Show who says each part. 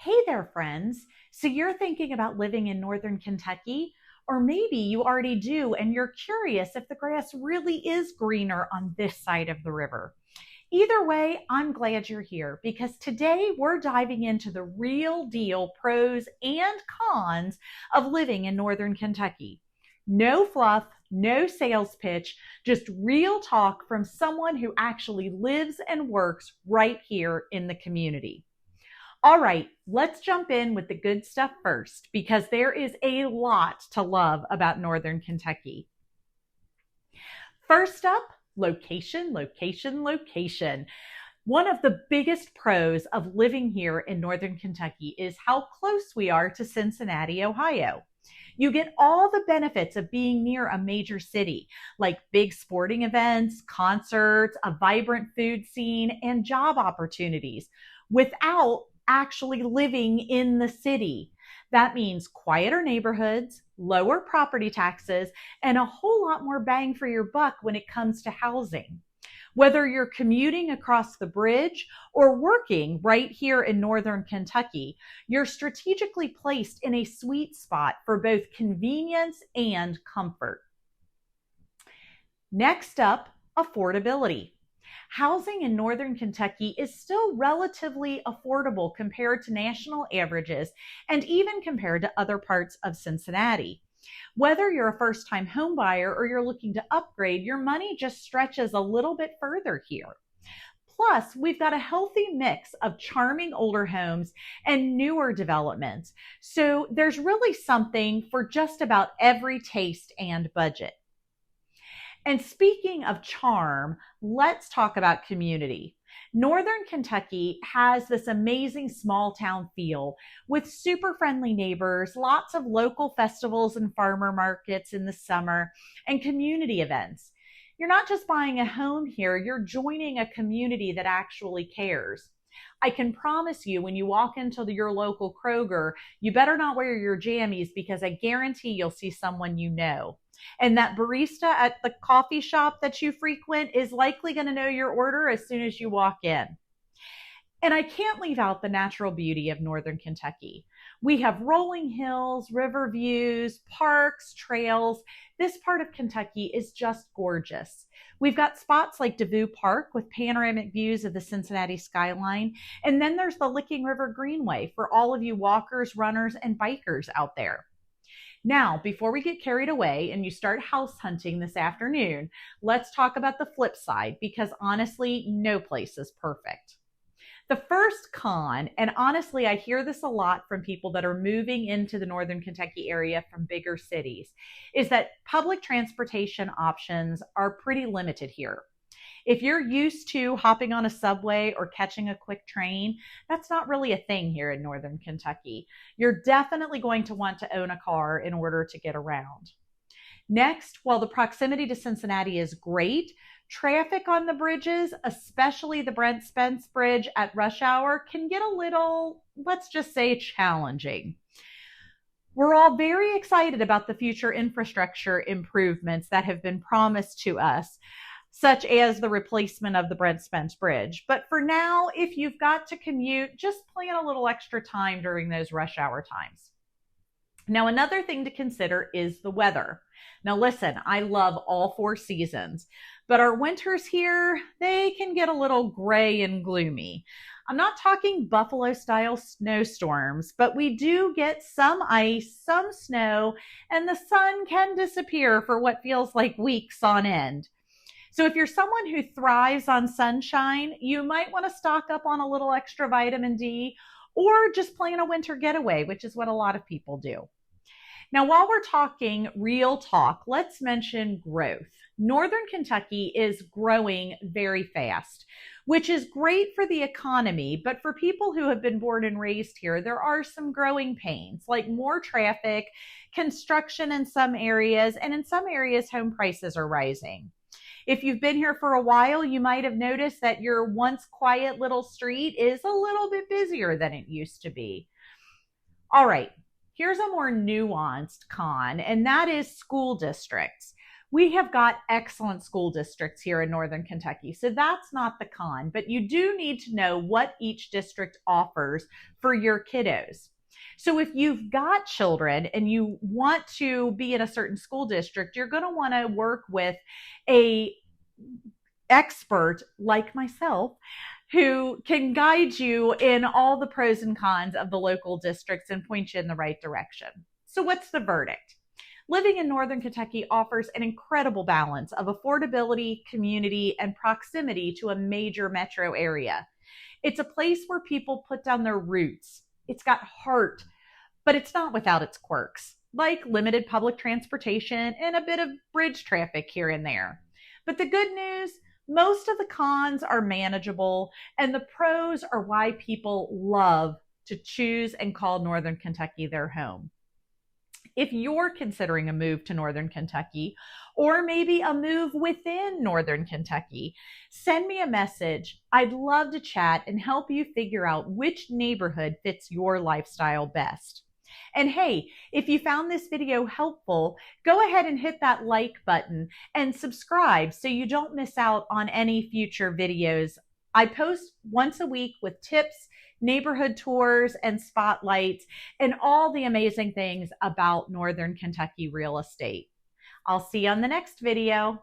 Speaker 1: Hey there, friends. So you're thinking about living in Northern Kentucky? Or maybe you already do and you're curious if the grass really is greener on this side of the river. Either way, I'm glad you're here because today we're diving into the real deal pros and cons of living in Northern Kentucky. No fluff, no sales pitch, just real talk from someone who actually lives and works right here in the community. All right, let's jump in with the good stuff first because there is a lot to love about Northern Kentucky. First up, location, location, location. One of the biggest pros of living here in Northern Kentucky is how close we are to Cincinnati, Ohio. You get all the benefits of being near a major city, like big sporting events, concerts, a vibrant food scene, and job opportunities, without actually living in the city. That means quieter neighborhoods, lower property taxes, and a whole lot more bang for your buck when it comes to housing. Whether you're commuting across the bridge or working right here in Northern Kentucky, you're strategically placed in a sweet spot for both convenience and comfort. Next up, affordability. Housing in Northern Kentucky is still relatively affordable compared to national averages and even compared to other parts of Cincinnati. Whether you're a first-time homebuyer or you're looking to upgrade, your money just stretches a little bit further here. Plus, we've got a healthy mix of charming older homes and newer developments. So there's really something for just about every taste and budget. And speaking of charm, let's talk about community. Northern Kentucky has this amazing small town feel with super friendly neighbors, lots of local festivals and farmer markets in the summer, and community events. You're not just buying a home here, you're joining a community that actually cares. I can promise you when you walk into your local Kroger, you better not wear your jammies because I guarantee you'll see someone you know. And that barista at the coffee shop that you frequent is likely going to know your order as soon as you walk in. And I can't leave out the natural beauty of Northern Kentucky. We have rolling hills, river views, parks, trails. This part of Kentucky is just gorgeous. We've got spots like DeVue Park with panoramic views of the Cincinnati skyline. And then there's the Licking River Greenway for all of you walkers, runners, and bikers out there. Now, before we get carried away and you start house hunting this afternoon, let's talk about the flip side because honestly, no place is perfect. The first con, and honestly, I hear this a lot from people that are moving into the Northern Kentucky area from bigger cities, is that public transportation options are pretty limited here. If you're used to hopping on a subway or catching a quick train, that's not really a thing here in Northern Kentucky. You're definitely going to want to own a car in order to get around. Next, while the proximity to Cincinnati is great, traffic on the bridges, especially the Brent Spence Bridge at rush hour, can get a little, let's just say, challenging. We're all very excited about the future infrastructure improvements that have been promised to us, such as the replacement of the Brent Spence Bridge. But for now, if you've got to commute, just plan a little extra time during those rush hour times. Now, another thing to consider is the weather. Now, listen, I love all four seasons, but our winters here, they can get a little gray and gloomy. I'm not talking Buffalo-style snowstorms, but we do get some ice, some snow, and the sun can disappear for what feels like weeks on end. So if you're someone who thrives on sunshine, you might want to stock up on a little extra vitamin D or just plan a winter getaway, which is what a lot of people do. Now, while we're talking real talk, let's mention growth. Northern Kentucky is growing very fast, which is great for the economy, but for people who have been born and raised here, there are some growing pains, like more traffic, construction in some areas, and in some areas, home prices are rising. If you've been here for a while, you might have noticed that your once quiet little street is a little bit busier than it used to be. All right, here's a more nuanced con, and that is school districts. We have got excellent school districts here in Northern Kentucky, so that's not the con, but you do need to know what each district offers for your kiddos. So if you've got children and you want to be in a certain school district, you're going to want to work with a expert like myself who can guide you in all the pros and cons of the local districts and point you in the right direction. So what's the verdict? Living in Northern Kentucky offers an incredible balance of affordability, community, and proximity to a major metro area. It's a place where people put down their roots. It's got heart, but it's not without its quirks, like limited public transportation and a bit of bridge traffic here and there. But the good news, most of the cons are manageable, and the pros are why people love to choose and call Northern Kentucky their home. If you're considering a move to Northern Kentucky, or maybe a move within Northern Kentucky, send me a message. I'd love to chat and help you figure out which neighborhood fits your lifestyle best. And hey, if you found this video helpful, go ahead and hit that like button and subscribe so you don't miss out on any future videos. I post once a week with tips, neighborhood tours, and spotlights, and all the amazing things about Northern Kentucky real estate. I'll see you on the next video.